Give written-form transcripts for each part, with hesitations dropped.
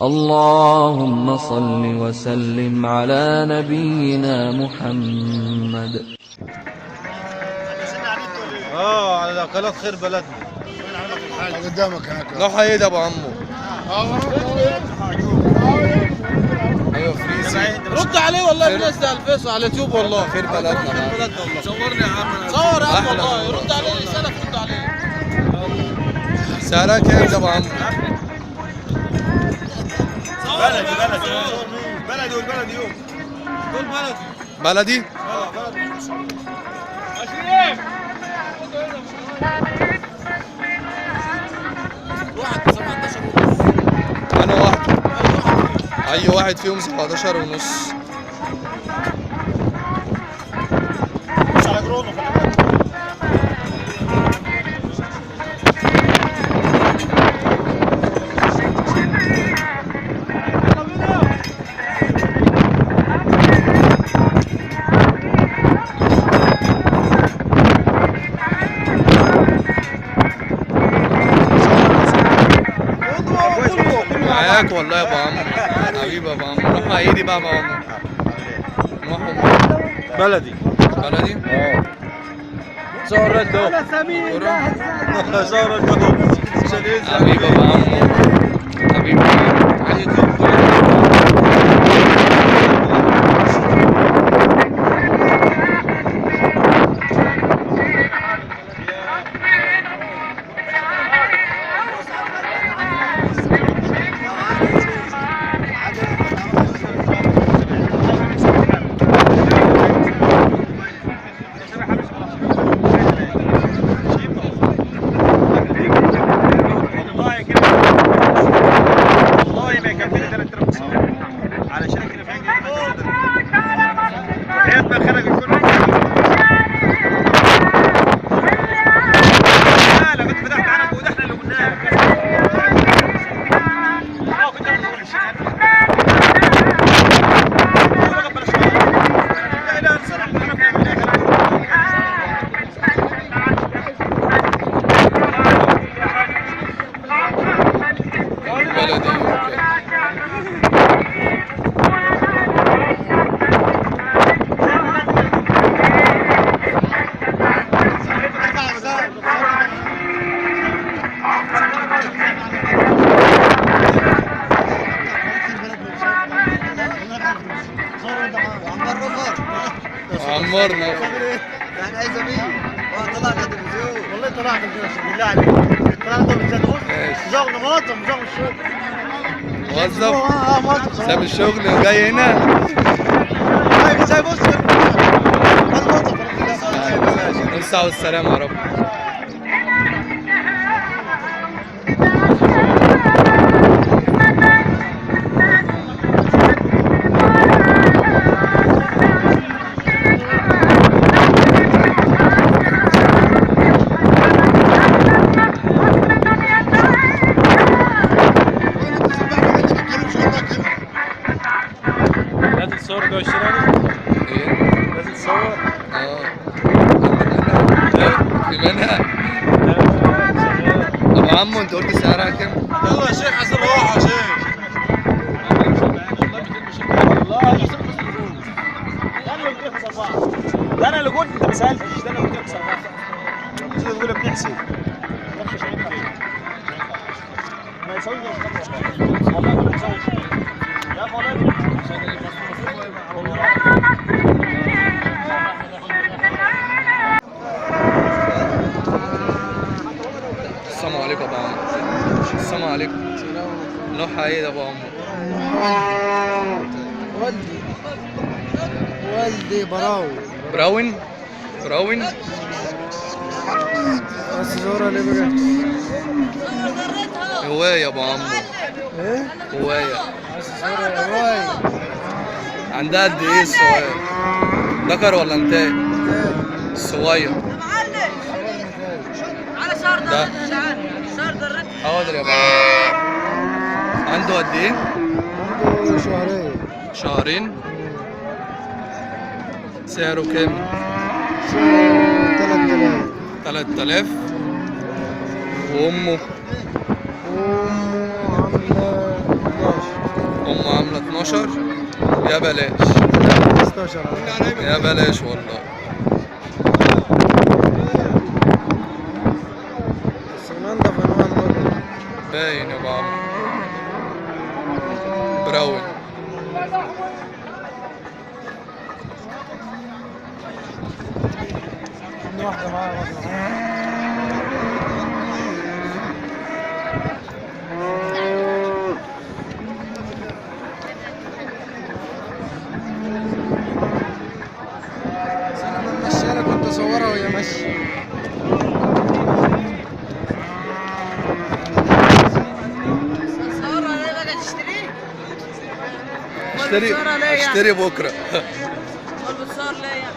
اللهم صل وسلم على نبينا محمد. على قناة خير بلدنا. قدامك هناك. لو حيد ابو عمو. ايوه فريسي. رد عليه والله، بنزل على الفيس وعلى اليوتيوب والله. خير بلدنا. خير بلدنا والله. صورني يا عم. صور يا عم والله. رد عليه رسالة، رد عليه. سعرها كام ده ابو عمو؟ بلدي بلدي والبلدي يوم. دول بلدي. بلدي؟ واحد 17 ونص. انا واحد. اي واحد فيهم 17 ونص. مش على جرونه. معاك والله يا ابو عمو. حبيبي يا ابو عمو. روح ايدي بقى يا ابو عمو. بلدي. بلدي؟ صور رد اهو. صور رد اهو. حبيبي يا ابو عمو. حبيبي على اليوتيوب. عمرنا. يعني عايز مين؟ طلعنا تلفزيون. والله طلعت تلفزيون بالله عليك. طلعت تلفزيون. شغل موظف مش شغل الشغل. موظف؟ موظف. ساب الشغل وجاي هنا؟ جاي بص. الساعة والسلامة يا رب. لازم تصور جوه الشارع. ايه؟ لازم تصور. في منها. ابو عمو انت قلت سعرها كام؟ يلا يا شيخ حسن روح يا شيخ. ده انا اللي قلت، انت ما سالتش. ده انا قلت لك 7. انت تقول لك بنحسب. ما يسويش والله ما يسويش يا فلان. السلام عليكم ابو عمو. السلام عليكم. نوحة ايه ده ابو عمو؟ والدي براون. بس زورة اللي بقى. هواية يا ابو عمو. ايه؟ هواية. بس زورة هواية. عندها قد ايه الصغير؟ ذكر ولا انتاي؟ الصغير. على شهر ده. شهر درت. حاضر يا ابو عمو. عنده قد ايه؟ عنده شهرين. سعره كام؟ سعره 3000. 3000. وامه؟ عاملة 11. يا بلاش 15 يا بلاش والله. بس منضف انواع برضه. باين يا بابا براون. عندي واحدة معاها برضه. انا كنت اصورها وهي ماشيه. صورها ليه بقى تشتريه؟ اشتري بكره. امال بتصور ليه يعني؟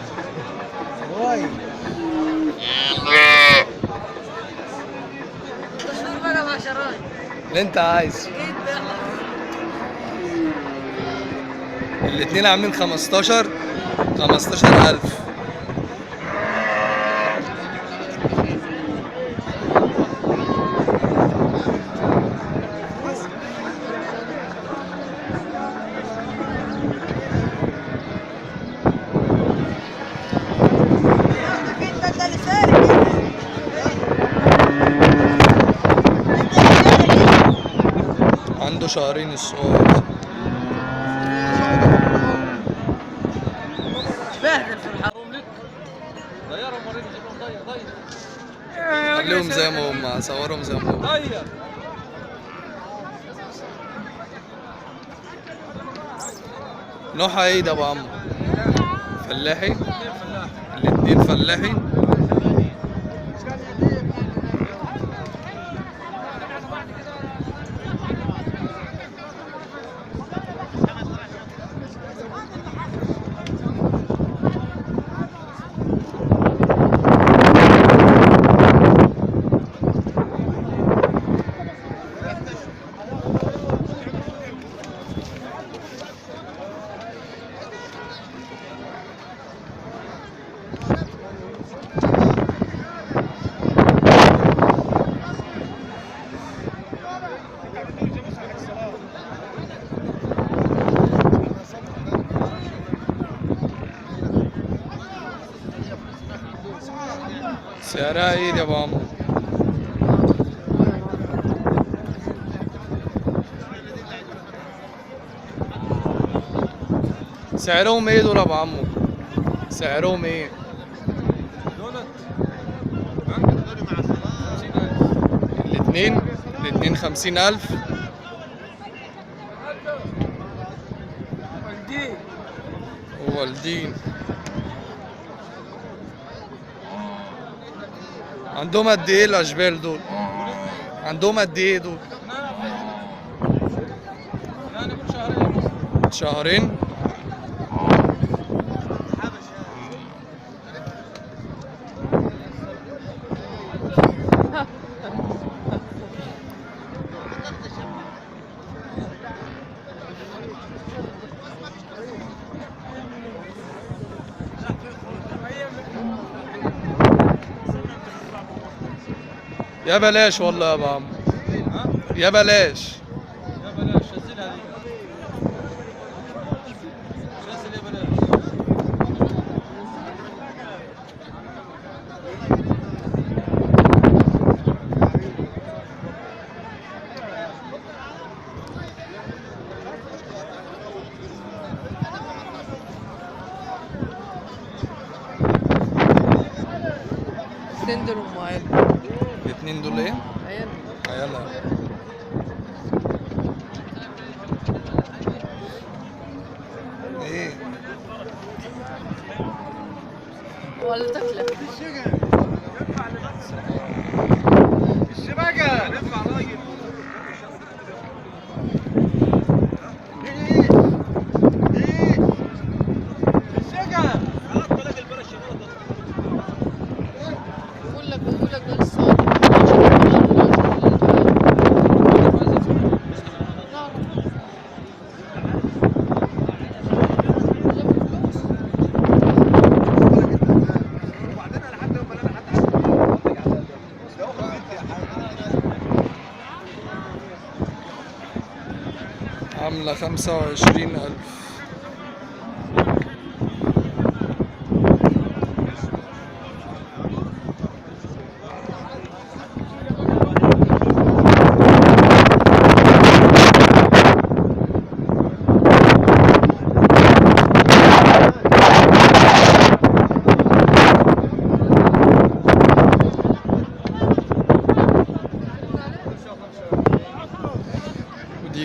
واي تصور بقى مع شرايط اللي انت عايزه. اكيد. الاتنين عاملين 15,000. عنده شهرين الصغير. بهدل في الحرام. خليهم زي ما هم، صورهم زي ما هم. نوعها ايه ده ابو عمو؟ فلاحي؟ الاتنين فلاحي. سعرها ايه يا ابو عمو؟ سعرهم ايه دول يا ابو عمو؟ سعرهم ايه؟ الاتنين 50,000. والدين عندهم قد ايه الاشبال دول؟ عندهم قد ايه دول؟ شهرين. يا بلاش والله يا ابو عمو. يا بلاش. شزلها دي. شزل يا بلاش. تندر ومعين. الاتنين دول ايه؟ عيال. عيالها. ايه؟ ولا تكلف. الشبكه ندفع راجل. بقول لك ده لسه. عاملة 25,000.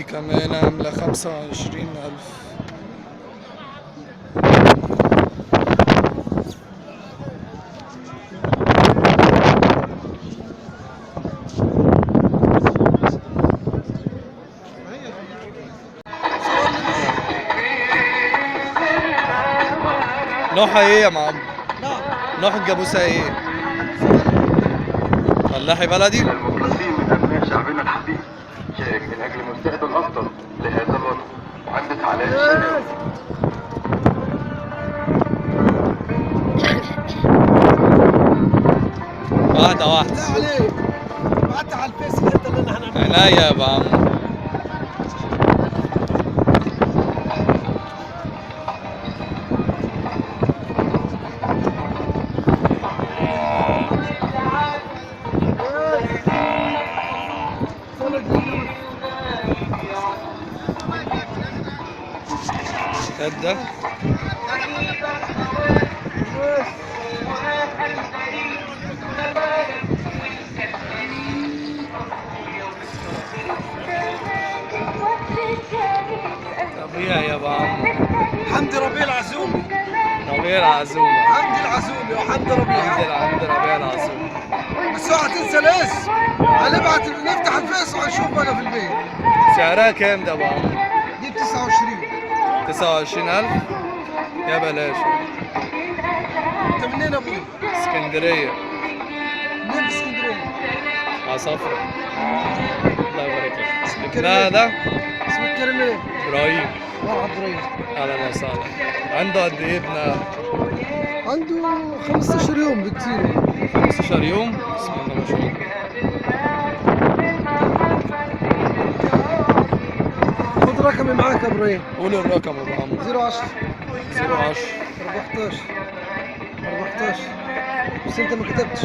دي كمان عاملة 25,000. نوعها ايه يا معلم؟ نوع الجاموسة ايه؟ فلاحي بلدي؟ المخلصين من أبناء شعبنا الحبيب شارك من أجل مستقبل أفضل لهذا الوطن وعندك على الشارع. واحدة واحدة. لا عليك بعت على الفيس انت اللي احنا هنعمل. عينيا يا ابو عم. ده طبيعي يا ابو عم. حمدي ربيع العزومي. ربيع العزومة. حمدي العزومي وحمدي ربيع. حمدي ربيع العزومة. بس اوعى تنسى الاسم. هنبعت نفتح الفيس وهنشوف انا في البيت. سعرها كام ده يا ابو عم؟ دي 29. 29,000 يا بلاش. انت منين يا ابوي؟ اسكندرية. منين في اسكندريه؟ عصافرة. الله يبارك لك. اسمك كريم. لا ده؟ اسمك كريم ايه؟ ابراهيم. مرحبا ابراهيم. اهلا وسهلا. عنده قد ايه ابنه؟ عنده 15 يوم بكتير. 15 يوم؟ بسم الله ما شاء الله. خد رقمي معاك يا ابراهيم. قول الرقم يا ابو عمرو. 010 010 14 بس انت ما كتبتش.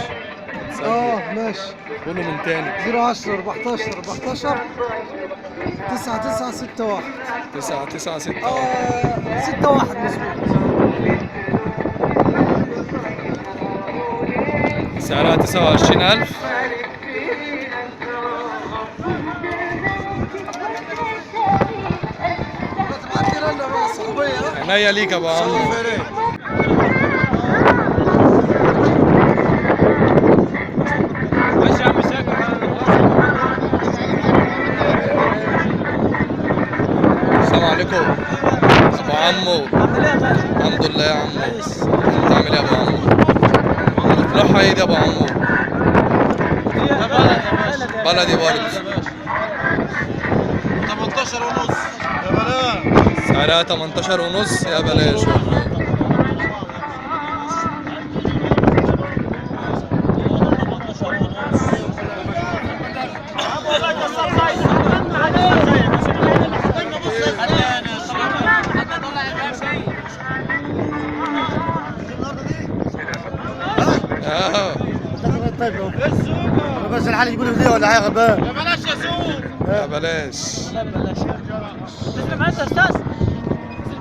ماشي. قوله من تاني. 010 14 9961 9961 61 مظبوط. سعرها 29,000. تبعت لي رنه بقى صحوبيه. عينيا ليك يا ابو عمرو. ماشي يا عم ساكت. السلام عليكم ابو عمو. الحمد لله يا عمو. انت عامل ايه يا ابو عمو؟ تروحها ايه دي يا ابو عمو؟ بلدي برضه. 18 ونص. سعرها 18 ونص يا بلاش والله. طيب بس الحال يقول هديه ولا حاجه غبان. يا بلاش يا سوق. يا بلاش. لا بلاش. تسلم انت يا استاذ. تسلم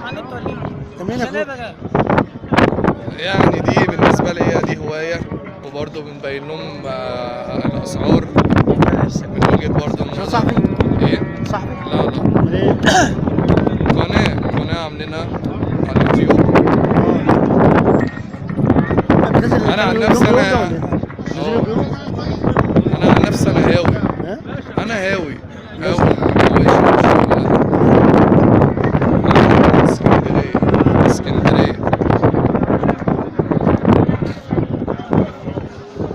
على النت ولا ايه؟ تمرين يا اخويا. يعني دي بالنسبة لي دي هواية، وبرضه بنبين لهم الأسعار من وجهة برضه النظر. صاحبي؟ إيه؟ صاحبي؟ لا لا. ليه؟ قناة عاملينها على اليوتيوب. أنا عن نفسي أنا هاوي. أنا هاوي. اسكندرية.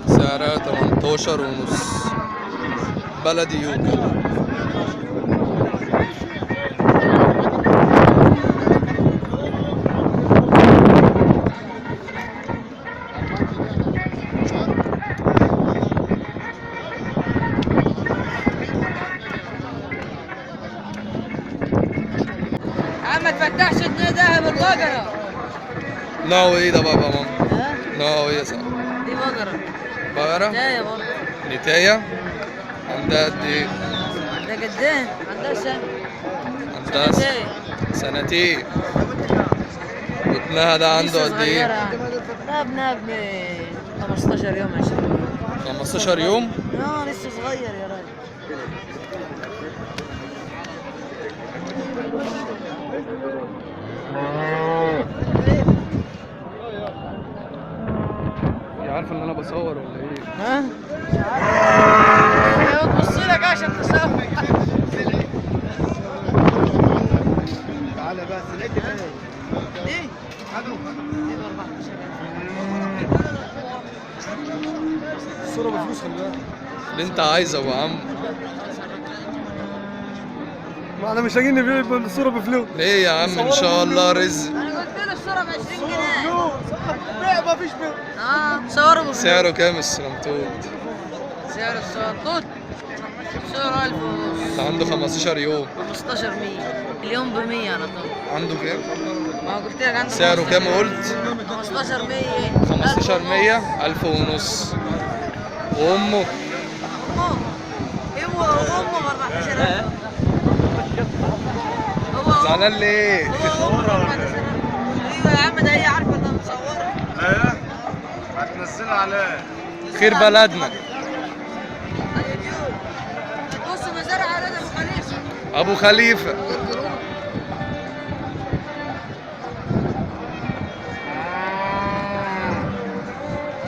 سعرها 18 ونص. بلدي يوكل. ما تفتحش جنيه دهب البقرة. نوع ايه ده بقى يا ماما؟ نوع ايه يا صاحبي؟ دي بقرة. بقرة؟ نتاية برضه. نتاية؟ عندها قد ايه؟ ده قد ايه؟ عندها سنة. عندها سنتين. وابنها ده عنده قد ايه؟ لا ابنها ابن 15 يوم 20. 15 يوم؟ لسه صغير يا راجل. هي عارفه ان انا بصور ولا ايه؟ ها؟ بتبص لك عشان تصور. تعالى بقى سلكت ايه؟ الصورة بفلوس خلي بالك. اللي انت عايزه يا ابو عم. ما احنا مش لاقيين نبيع الصورة بفلوس. ليه يا عم ان شاء الله رزق. انا قلت له الصورة ب 20 جنيه. بيع ما فيش بيع. صوره بفلوس. سعره كام السلمتوت؟ سعر السلطوط سعره 1000 ونص. ده عنده 15 يوم. 15 100 اليوم ب 100 على طول. عنده كام؟ ما قلت لك عنده سعره كام قلت؟ 15 100 15 100 1000 ونص. وامه امه وامه ب 14000. زعلان ليه؟ ايوه يا عم ده هي عارفه انها متصوره. ايه هتنزلها عليه. خير بلدنا. بص مزارع على ابو خليفه. ابو خليفه.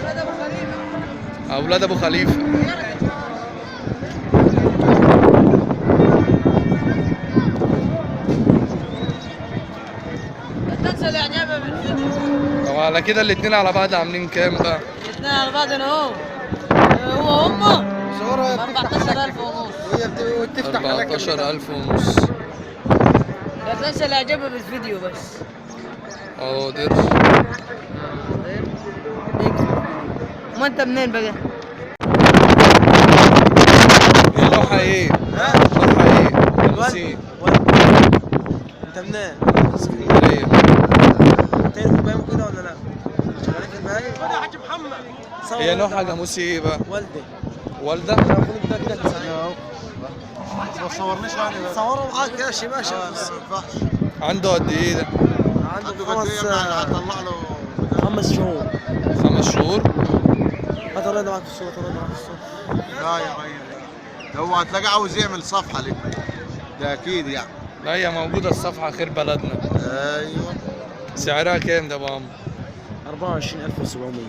ولاد ابو خليفه. اولاد ابو خليفه. لا تنسى الاعجاب بالفيديو. طب على كده الاتنين على بعض عاملين كام بقى؟ الاثنين على بعض انا اهو. هو امه صورة ب 14000 ونص. وهي بتفتح على 14000 ونص. لا تنسى الاعجاب بالفيديو بس. حاضر. ما انت منين بقى؟ هي لوحه ايه؟ لوحه ايه؟ نسيت. انت منين؟ اسكندريه. تعرف بيعمل كده ولا لا؟ شغالين في البهايم؟ يا حاج محمد. هي لوحه جاموسي ايه بقى؟ والدي. والده؟ ما تصورنيش يعني. صوروا معاك يا شي ماشي. ما ينفعش. عنده قد ايه ده؟ عنده هطلع له 5 شهور. 5 شهور. هات الرد معاك في الصورة، الرد معاك في الصورة. لا يا غير هو هتلاقيه عاوز يعمل صفحه لك. ده اكيد يعني. لا هي موجوده الصفحه خير بلدنا. ايوه. سعرها كام ده يا ابو عم؟ 24700.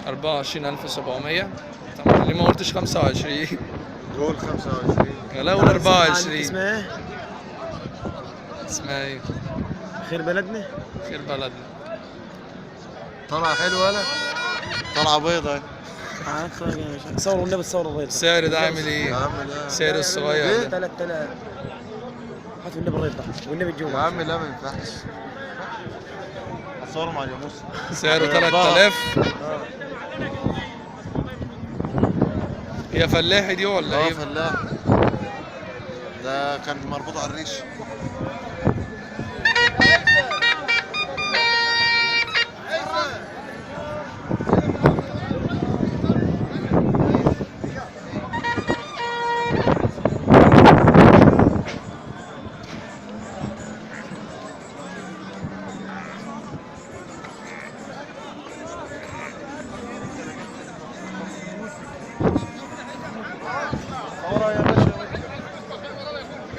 24700. طب ليه ما قلتش 25؟ قول 25. لا قول 24. اسمها ايه؟ اسمها ايه؟ خير بلدنا؟ خير بلدنا. طلع حلو ولا؟ طلع بيضة. صور والنبي صور الريت. السعر ده عامل ايه؟ يا عم لا. سعر الصغير ده 3000. هات والنبي الريت ده والنبي يا الجو. عم لا ما ينفعش. اصور مع الجاموس. سعره 3000. هي فلاحي دي ولا ايه؟ فلاح. ده كان مربوط على الريش.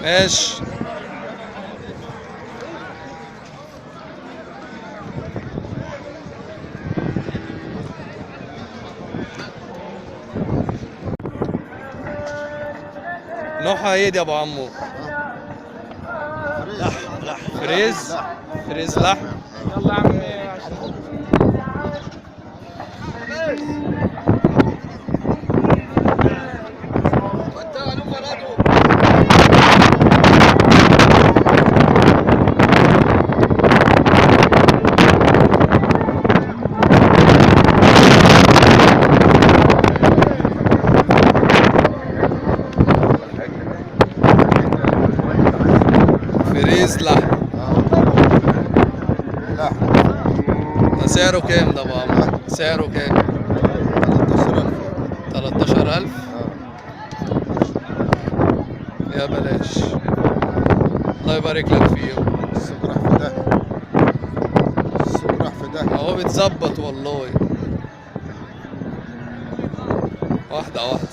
ماشي. نوعها ايه دي يا ابو عمو؟ فريز. فريز لحم. يلا يا عم. فريز لحم. ده سعره كام ده يا ابو عمو؟ سعره كام؟ 13000. يا بلاش. الله يبارك لك فيهم. السوق راح في ده. السوق راح في ده. اهو بيتظبط والله. واحدة واحدة.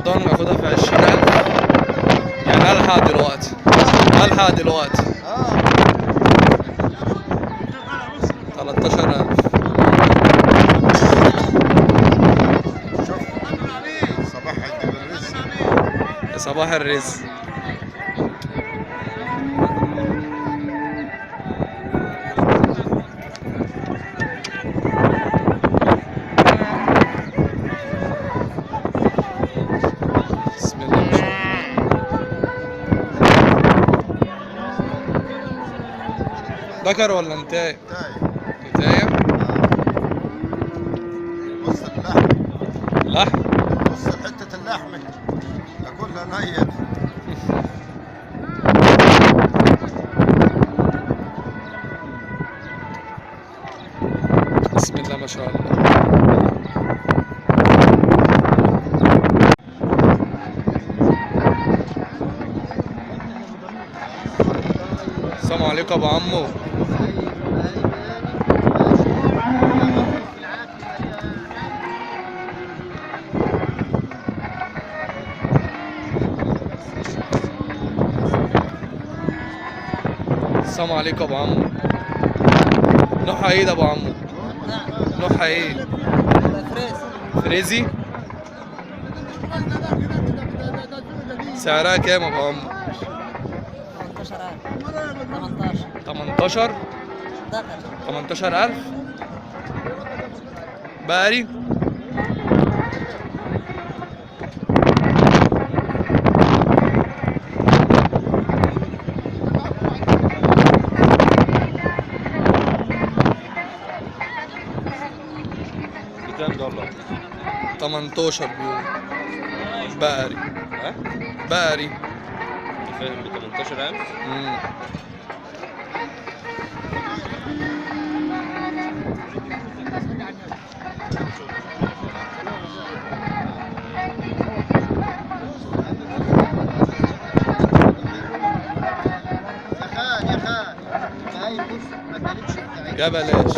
رمضان اخدها في 20,000 يعني الحق دلوقتي 13,000. صباح عند الرزق. يا صباح الرزق. بسم الله ما شاء الله. ذكر ولا انتاي؟ انتاي. بص اللحم. لحم. بص حتة اللحمة كلها نية. بسم الله ما شاء الله. السلام عليكم ابو عمو. السلام عليكم ابو عمو. نوعها ايه ده ابو عمو؟ نوعها ايه؟ فريزي. سعرها كام ابو عمو؟ 18. 18,000 بقري. بكام دولار؟ 18 بيقول بقري. ها؟ بقري. فاهم ب 18,000؟ يا بلاش.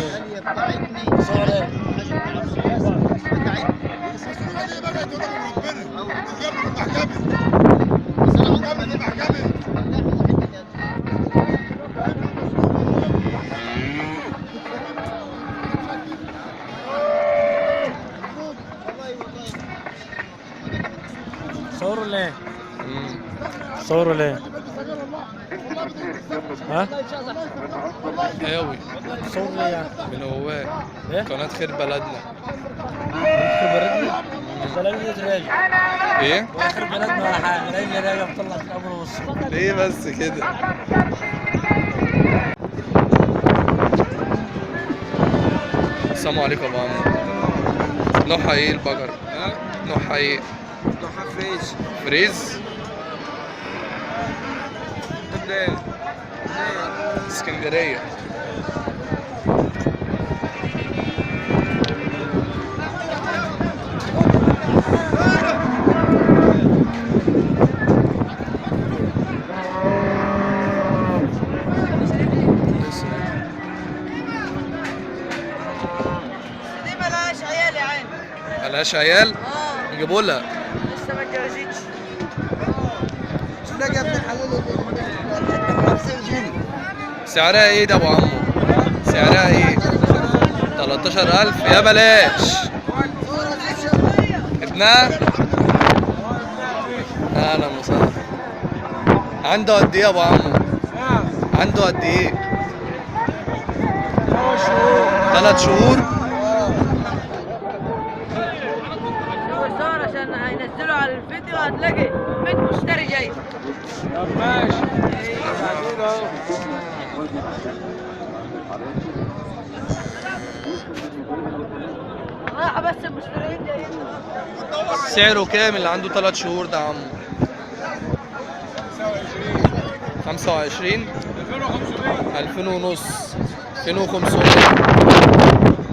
صوروا ليه؟ صوروا ليه؟ ها؟ قوي صوروا ليه يعني؟ من هواك. إيه؟ قناة خير بلدنا. بلدنا تراجع. ايه؟ واخر بلدنا ولا حاجه، راجع راجع طلعت الامر والصوت. ليه بس كده؟ السلام عليكم يا ابو عمو. نوعها ايه البقر؟ نوعها ايه؟ نوعها فريز. فريز؟ اسكندرية. دي ملهاش عيال يا عيني. ملهاش عيال؟ نجيبوا لها. لسه ما اتجوزتش. شنو يا ابن الحلال اللي 50 جنيه. سعرها ايه ده ابو عمو؟ سعرها ايه؟ 13,000 يا بلاش. ابنها؟ اهلا وسهلا. عنده قد ايه يا ابو عمو؟ عنده قد ايه؟ 3 شهور. صور عشان هينزلوا على الفيديو هتلاقي 100 مشتري جاي. طب ماشي. راح بس المشتريين جايين. سعره كام اللي عنده 3 شهور ده يا عمو؟ 25. 2000 ونص. 2500.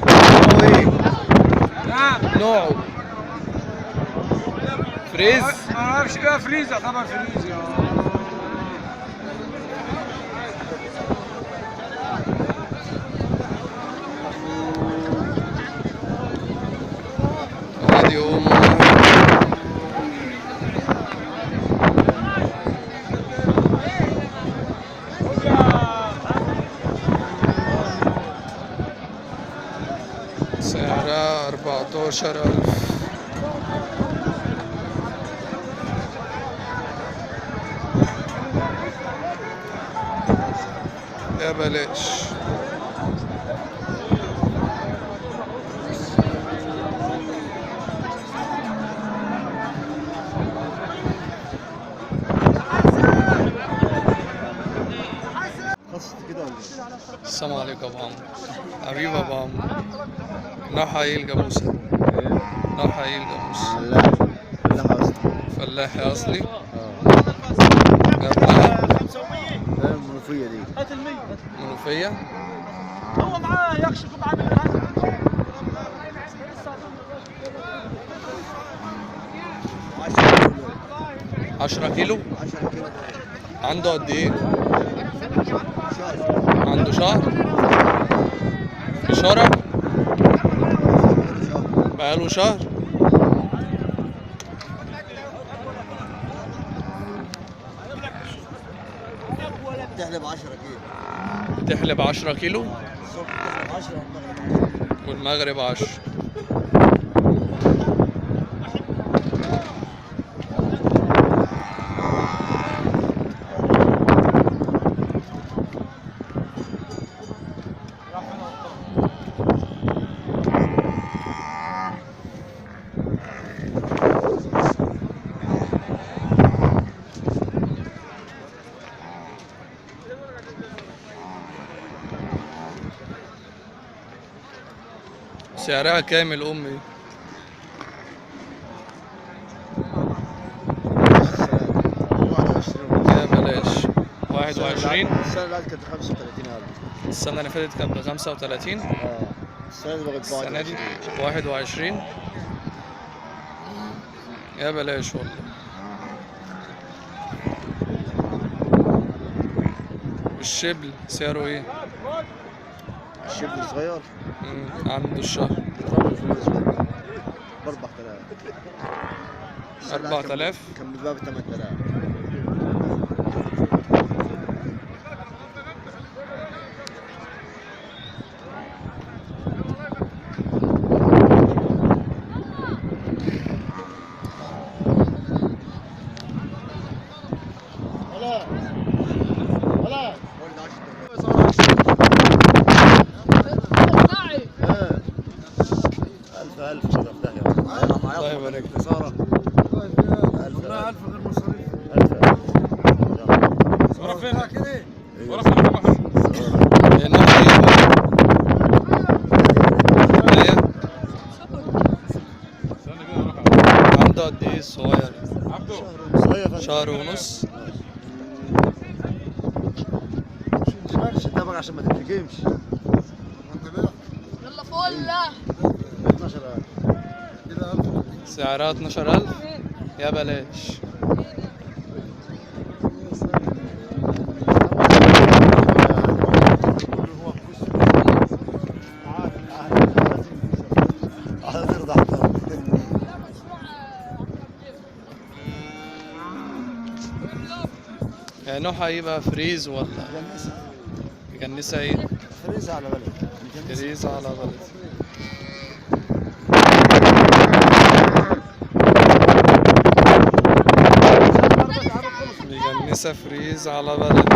نوعه ايه؟ نوعه فريز؟ ما اعرفش بقى فريز طبعا فريز ادي 12,000. يا بلاش. السلام عليكم ابو عمرو. حبيبي ابو عمرو. نوعها ايه الجاموسة؟ نوعها ايه الجاموسة؟ فلاحي اصلي. جابها المنوفية دي. منوفية. هو معاه يكشف عامل 10 كيلو. عنده قد ايه؟ عنده شهر. إشارة. بقاله شهر. تحلب 10 كيلو. تحلب 10 كيلو. والمغرب 10. سعرها كام الأم دي؟ يا بلاش. 21. السنة اللي كانت 35,000. السنة اللي فاتت كانت ب35. السنة دي بقت السنة دي 21. يا بلاش والله. الشبل سعره ايه؟ الشبل صغير. عنده الشهر. ب 4000. 4000. كان بيتباع ب 8000. الله يبارك لك. ورا فينها كده؟ ورا عنده قد ايه الصغير؟ شهر ونص. مش تتابع عشان ما تتلقمش. يلا فله 12,000. سعرها 12,000. يا بلاش. يعني نوعها ايه بقى؟ فريز ولا مجنسة ايه؟ فريزة على بلد. فريز على بلد. مجنسة فريز على بلد.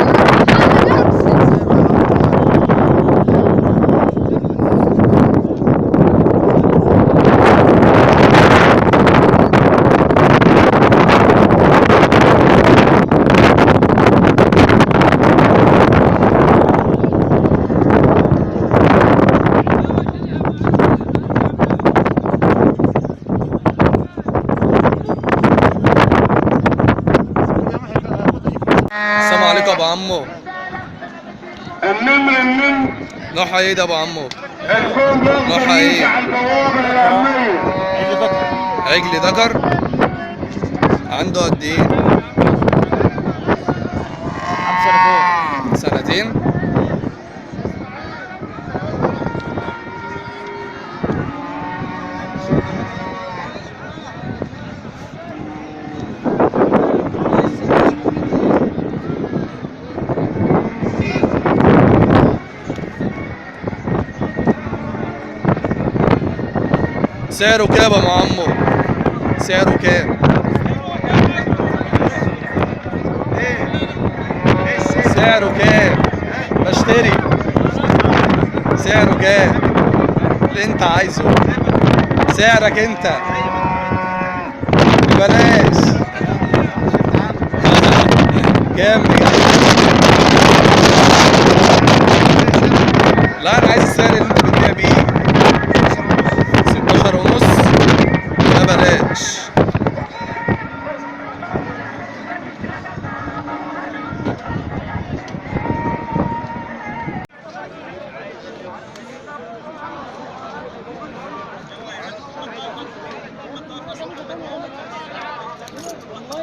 السلام عليكم ابو عمو. نوعها ايه ده ابو عمو؟ نوعها ايه؟ عجل ذكر. عنده قد ايه؟ 2 سنين. سعره كام يا ابو عمو؟ سعره كام؟ سعره كام؟ بشتري. سعره كام؟ اللي انت عايزه. سعرك انت. ببلاش. كام بجد؟ لا انا عايز السعر اللي انت بتبيع بيه. 16 ونص. ده بلاش.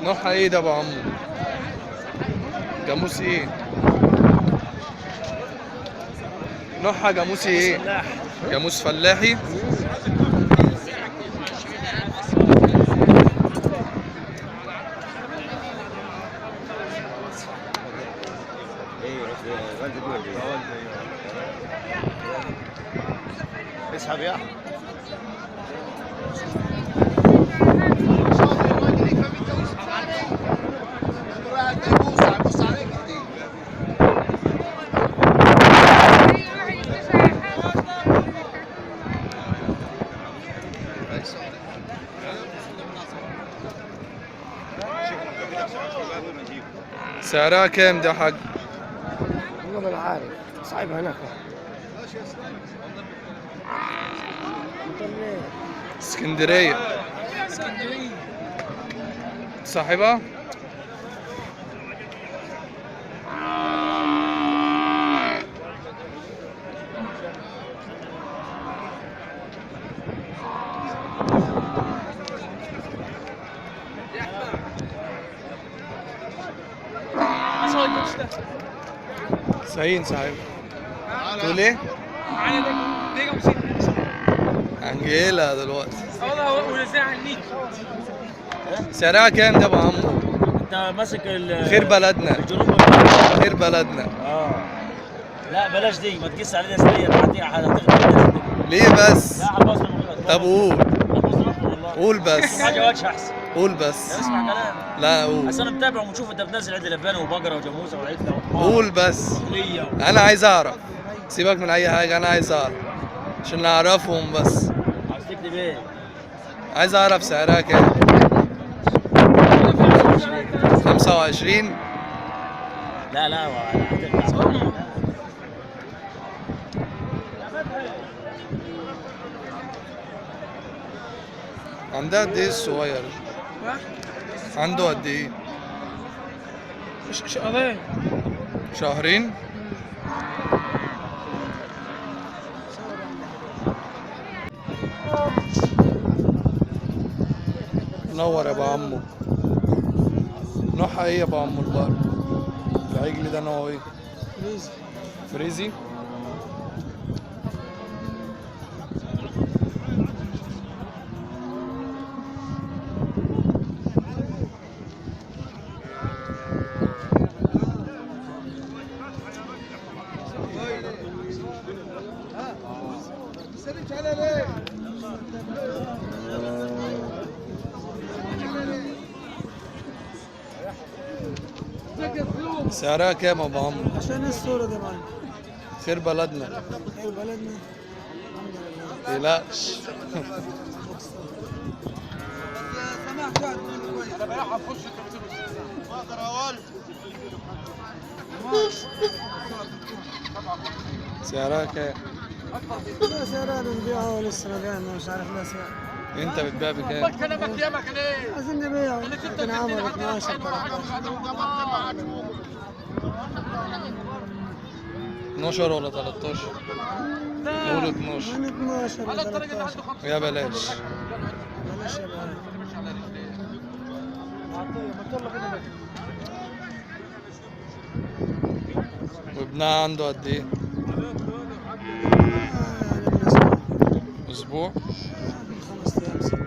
نوعها ايه ده يا ابو عمو؟ جاموس ايه؟ نوعها جاموسي ايه؟ جاموس فلاحي. اسحب يا احمد. سعرها كام ده يا حاج؟ والله ما عارف صعب هناك. اسكندرية. صاحبها؟ سعيد صاحبها. تقول ايه؟ هنجيلها دلوقتي. والله ونزلها على النيل. سعرها كام ده يا ابو عمو؟ انت ماسك خير بلدنا. الجنوب. خير بلدنا. لا بلاش دي، ما تقيس علينا سنيه تعديها على تغلب. ليه بس؟ لا عباس طب قول. قول بس. حاجه وجه احسن. قول بس. اسمع كلام. لا قول. اصل انا متابع وبشوف انت بتنزل عيد لبانه وبقره وجاموسه وعيدنا. قول بس. انا عايز اعرف. سيبك من اي حاجه، انا عايز اعرف عشان نعرفهم بس. عايز تكتب ايه؟ عايز اعرف سعرها كام. 25. لا لا عندها قد ايه الصغير؟ عنده قد ايه؟ شهرين. شهرين؟ نور يا ابو عمو. نوعها ايه يا ابو عمو البقر؟ العجل ده نوعه ايه؟ فريزي. فريزي؟ سعرها كام يا ابو عمرو؟ عشان الصورة دي معانا. خير بلدنا. خير بلدنا. متقلقش. انا بلعب خش اقدر اقول. سعرها كام؟ لا سعرها بنبيعها ولسه ما بعنا مش عارف لا سعر. انت بتبيع بكام؟ كلامك يا مكانين. عايزين نبيعه لكن عمل 12 12 ولا 13؟ نقول 12. من 12 ل 13. يا بلاش. بلاش يا بلاش. وابنها عنده قد ايه؟ اسبوع؟ 5 أيام 6.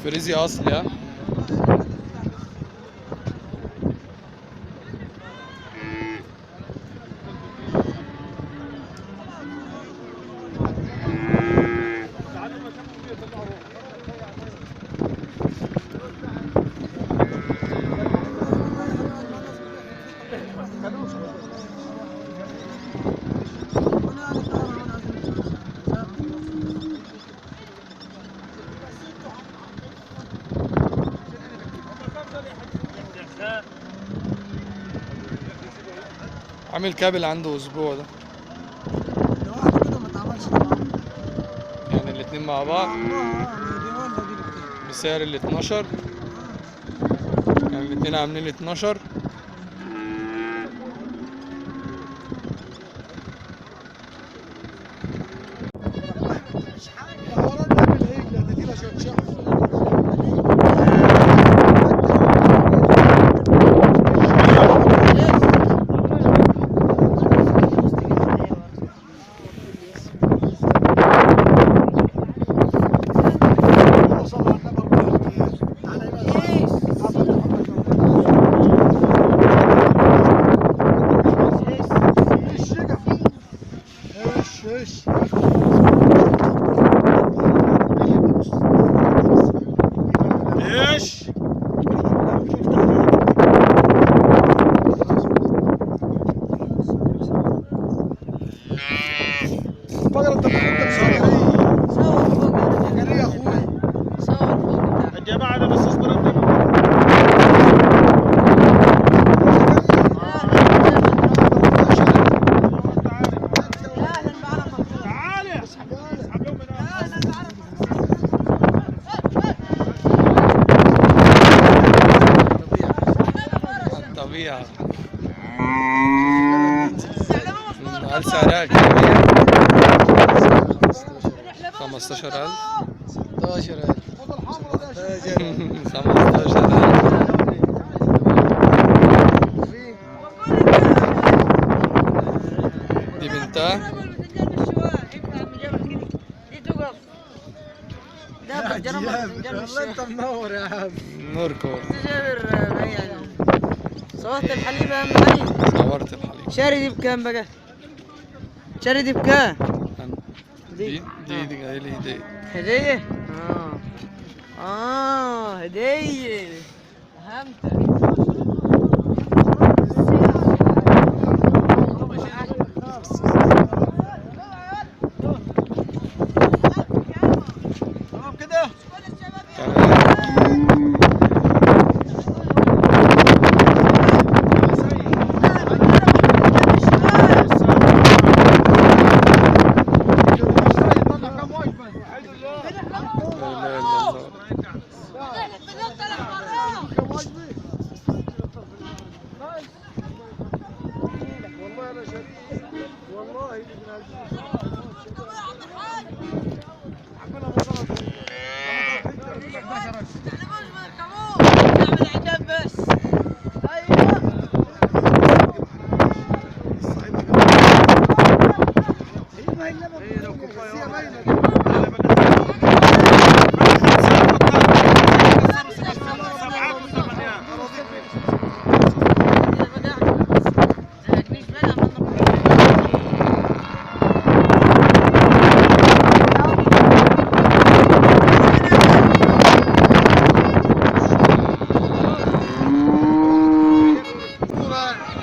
فريزي اصلي ها؟ عامل كابل عنده اسبوع ده. لوحده كده ما اتعملش طبعا. يعني الاتنين مع بعض دي والده دي بكتير. بسعر ال 12. يعني الاتنين عاملين 12. الطبيعة. هل سعرها كام هي؟ 15,000. 16,000. 15,000. دي بنتها. والله انت منور يا عم. نوركم. صورت الحليب اهم حاجه. صورت الحليب. شاري دي بكام بقى؟ شاري دي بكام؟ دي جاي لي هدية. هدية؟ هدية. فهمتك.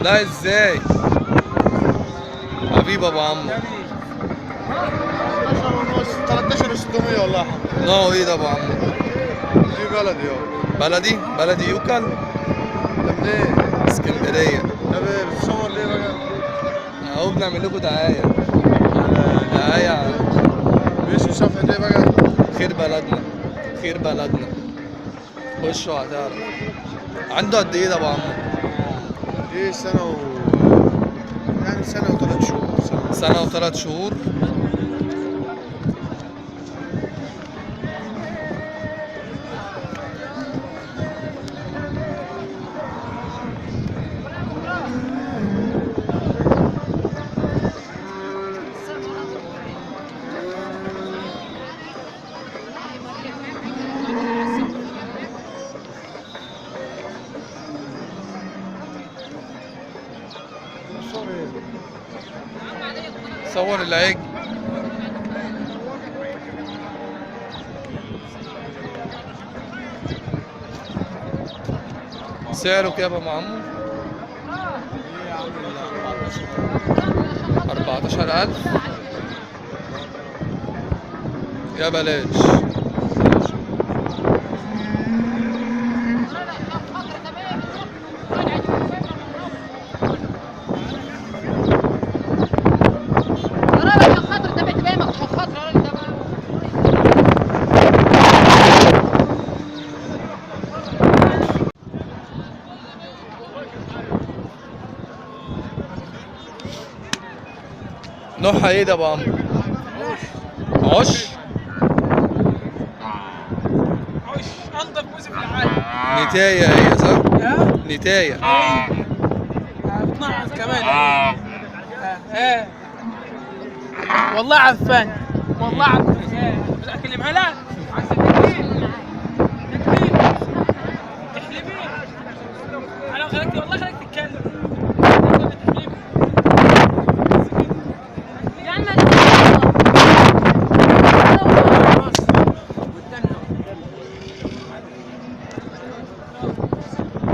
لا ازاي حبيب ابو عمو. 13,600 والله. نوع ايه ده ابو عمو؟ دي بلدي بلدي؟ بلدي يوكل؟ ده منين؟ اسكندرية. ده بتصور ليه بقى؟ اهو بنعمل لكم دعاية. دعاية. باسم صفحة ايه بقى؟ خير بلدنا. خير بلدنا. خشوا هتعرف. عنده قد ايه ده ابو عمو؟ دي سنة يعني سنة و3 شهور. سنة و3 شهور. صور العجل. سعره كام يا ابو عمو؟ 14,000. يا بلاش. نوعها ايه ده يا ابو عمرو؟ عش. انضف موزه في العالم. نتاية هي صح؟ ها؟ نتاية. 12 كمان. والله عفان والله عفان. اكلمها لا. تحلبي. انا خليك والله خليك تتكلم. يا عم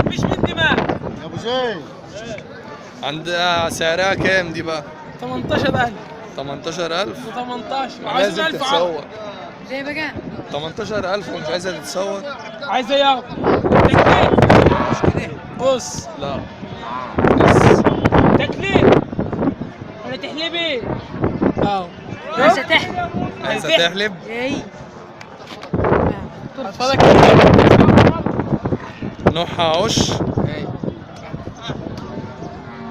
مش من دماغ. يا ابو زين عندها سعرها كام دي بقى؟ 18000 18,000. و18 لازم تتسوق. زي بقى 18,000 ومش عايزة تتسوق؟ عايزه ياخد بص لا. بس تكليف ولا تحلبي؟ عايزة تحلب. عايزة تحلب؟ اي اتفضل. نوعها عش.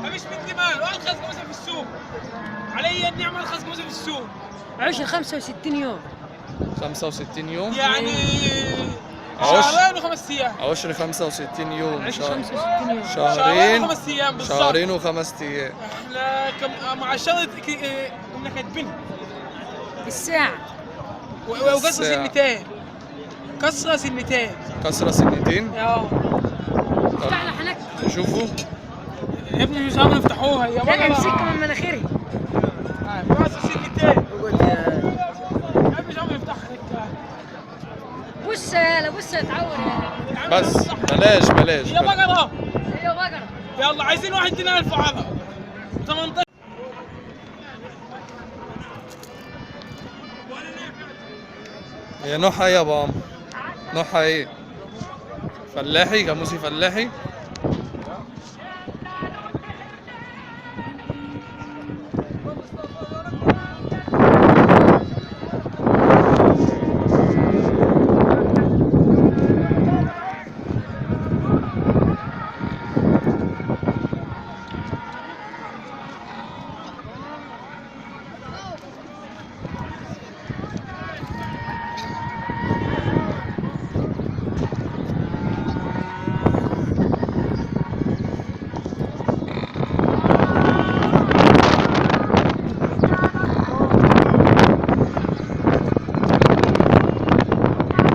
مش من دماغ ارخص موزه في السوق. علي النعمه ارخص موزه في السوق. عشر 65 يوم 65 يوم. يعني عش. شهرين وخمس ايام. عشر 65 يوم. عشر 65 يوم شهرين وخمس ايام بالظبط. شهرين وخمس ايام. احنا مع الشغل كنا كاتبينها بالساعة وقصر الساعة. سنتين. كسرة سنتين. كسرة سنتين. افتح لها حنك شوفوا. يا ابني مش عارفين يفتحوها يا لا بقى. امسكها من مناخيري. كسرة سنتين. يا ابني مش عارفين يفتحها. بص يالا بص اتعور يالا. بس بلاش بلاش. يا بقرة. ايوه بقرة. يلا عايزين واحد دينار 1000 عرض 18. هي نوعها ايه يا ابو عمرو؟ نوعها ايه؟ فلاحي؟ جاموسي فلاحي؟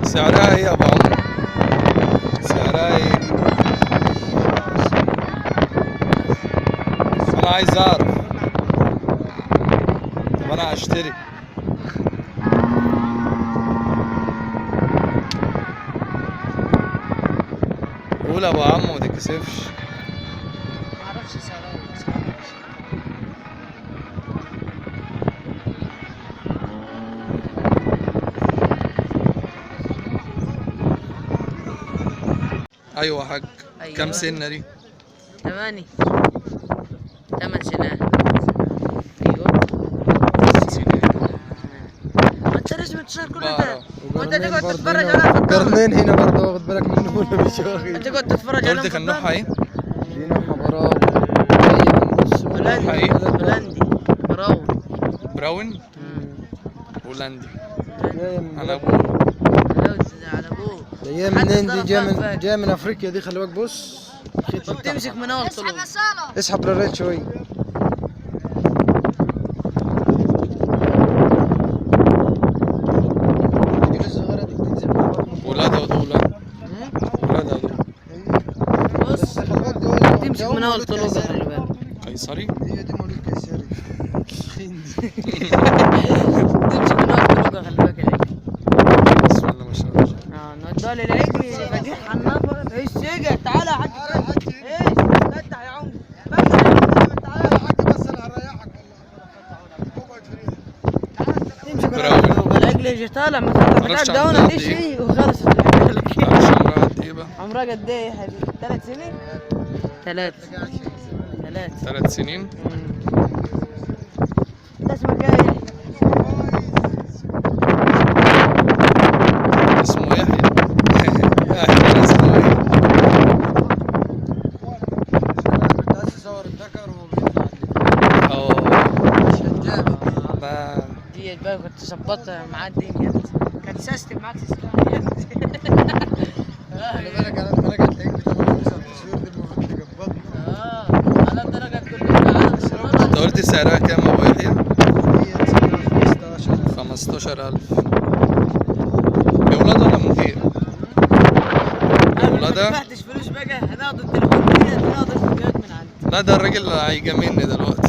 سعرها ايه يا ابو عمرو؟ سعرها ايه؟ انا عايز اعرف. طب انا هشتري. قول يا ابو عمو ما تتكسفش. معرفش سعرها. ايوه يا حاج. أيوة. كام سنه دي؟ 8 سنين. ايوه ما انت لازم تشارك كل ده. وانت تقعد تتفرج عليها في الضغط. قرنين هنا برضه واخد بالك منه ولا مش واخد؟ انت تقعد تتفرج عليها قلت في كان نوعها ايه؟ دي نوعها براوي جاية من نص نوعها ايه؟ هولندي براون. براون؟ هولندي. جاية من على ابوه. على ابوه. جاية منين دي؟ جاية من افريقيا دي. خلي بالك بص الخيط بتاعها. تمسك من اول طلوع. اسحب للريت شوي. دي الصغيرة دي بتنزل من بطن. ولادها ودول. ولادها دول. بص خلي بالك دول تمسك من اول طلوع خلي بالك. قيصري. هي دي مولود قيصري. تمسك من اول طلوع خلي بالك العجل. بسم الله ما شاء الله. نضال العجل فتح النفر. ايش سجع تعالى يا حاج. ايش فتح يا عم. تعالى يا حاج بس انا هريحك والله. تمسك من براون. اول طلوع العجل يجي طالع ما تفتح معرفش داون عمرها قد ايش إيه. هي وخلصت العجل. معرفش عمرها قد ايه بقى؟ عمرها قد ايه يا حبيبي؟ 3 سنين؟ 3 3 سنين. ده اسمك ايه؟ اسمه يحيى. يحيى اسمه ايه؟ كنت عايز اصور الذكر وبيطلع لي. اه. شجابة. ميت بقى كنت ظبطت معاه الدنيا. كان سيستم معاك سيستم. خلي بالك على الدرجة هتلاقيك بتاخد فلوس على التصوير دي المفروض تجبطها. على الدرجة كلها. انت قلت سعرها كام يا ابو يحيى؟ هي تسيبها 15. 15,000. بولاد ولا من غير؟ انا ما ولادها؟ دفعتش فلوس بقى، هناخد التليفون ديت هناخد الفيديوهات من عندي. لا ده الراجل هيجاملني دلوقتي.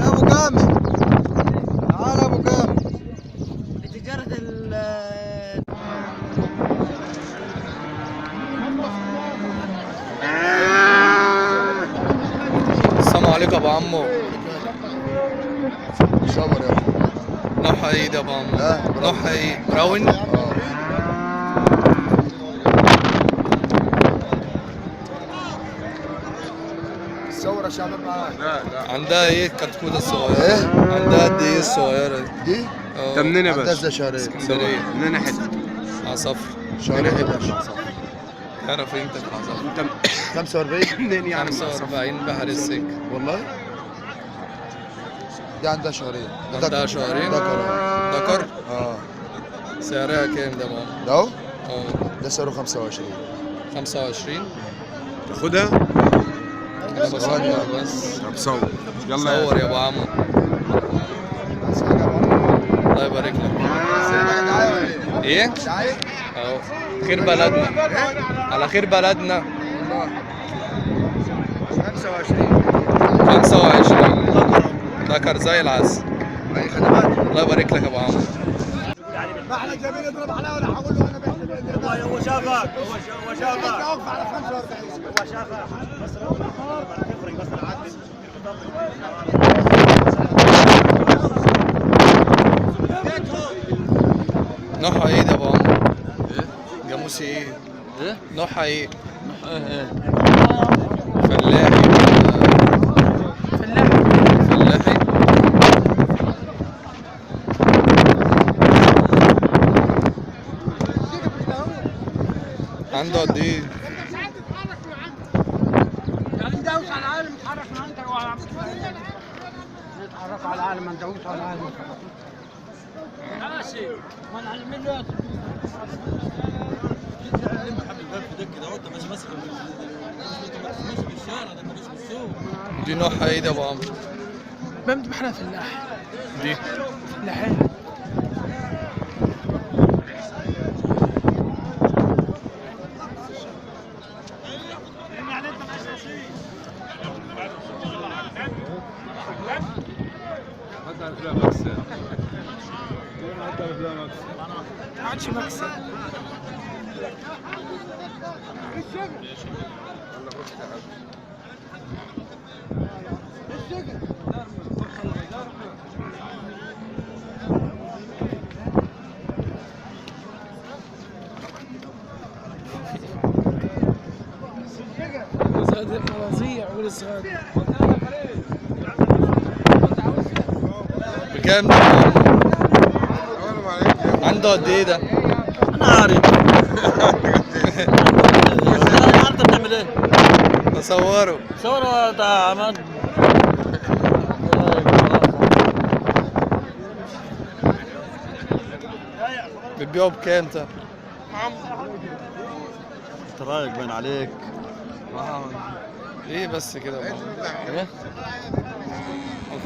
يا ابو كامل تعال يا ابو كامل. بتجارة السلام عليكم يا ابو عمو. صبر يا ابو. نوحة ايد يا ابو عمو. لا، براون. نوحة ايد براون. صور يا شباب معاك. لا عندها ايه الكتكوتة الصغيرة؟ إيه؟ عندها قد ايه الصغيرة دي؟ دي اه منين يا عندها باشا؟ زي شهرين. اسكندرية. منين حته؟ عصفر. شهرين يا باشا. تعرف انت في العصفر؟ انت 45 منين يعني؟ 45 بحر السكة. والله. دي عندها شهرين. عندها شهرين؟ ذكر. ذكر؟ اه سعرها كام ده بقى؟ ده اهو. اه ده سعره 25. 25. تاخدها؟ انا بصور بس. طب صور. صور يا ابو عمو. الله يبارك لك. ايه؟ اهو خير بلدنا. على خير بلدنا. 25 ذكر زي العسل. الله يبارك لك يا ابو عمو. ما احنا جايبين نضرب عليه ولا هقول له انا بحلم. هو شافك هو شافك اوقف على 45. هو شافك بس تفرق بس العدل. نوحة ايه ده يا ابو عمو؟ جاموسي ايه؟ ايه؟ نوحة ايه؟ فلاحي فلاحي. عنده قد ايه؟ يعني ندوس على العالم نتحرك من عندك نتحرك على العالم ما ندوس على العالم. ماشي ما نعلم له دي نوحة ايه ده يا ابو عمو؟ بمدح احنا فلاح. دي فلاحين. ما عادش مكسب. وزيع والصغار. بكام ده يا ابو عمو؟ عنده قد ايه ده؟ انا عارف. انت بتعمل ايه؟ بصوره. صورة بتاع عماد. بتبيعه بكام ده؟ انت رايق باين عليك. ايه بس كده يا ابو عمو؟ ايه؟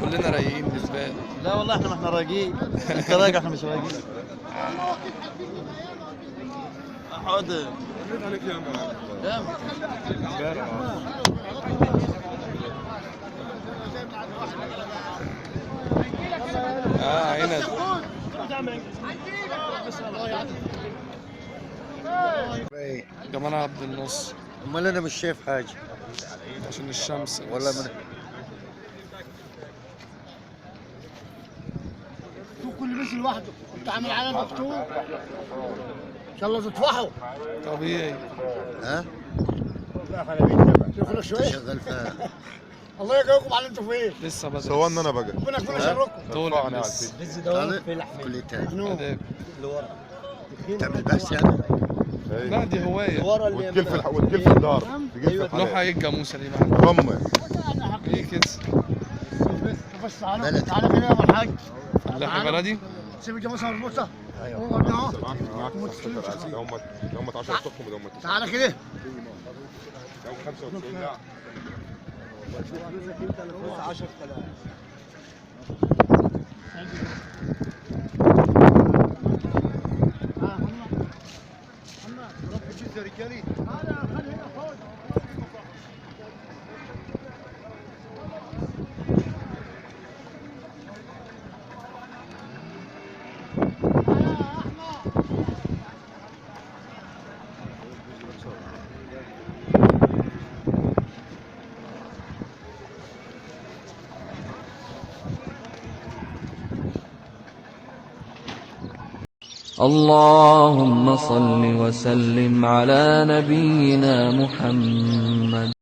كلنا رايقين بالنسبة لي. لا والله احنا ما احنا رايقين. انت رايق احنا مش رايقين. حاضر. رديت عليك يا عم. عند. كمان عبد النص. امال انا مش شايف حاجه عشان الشمس ولا من كل ماشي لوحده. انت عامل علامه مفتوح. ان شاء الله تطفحه. طبيعي. ها شوف لك شويه شغال فيها. الله يقويكم على انتوا فين. لسه بدري. صورنا انا بقى. ربنا يكون شركم. طول كلية آداب. تعمل بحث يعني؟ لا دي هواية. وتكل في الدار. نوحة ايه الجاموسة دي بقى؟ ضمه. ايه كده؟ بس تعالى كده يا ابو الحاج. اللحمة بلدي؟ سيب الجاموسه مربوطه. ايوه. هم 10 صفهم وهم تعالى كده. 95 لا 10,000. اللهم صل وسلم على نبينا محمد.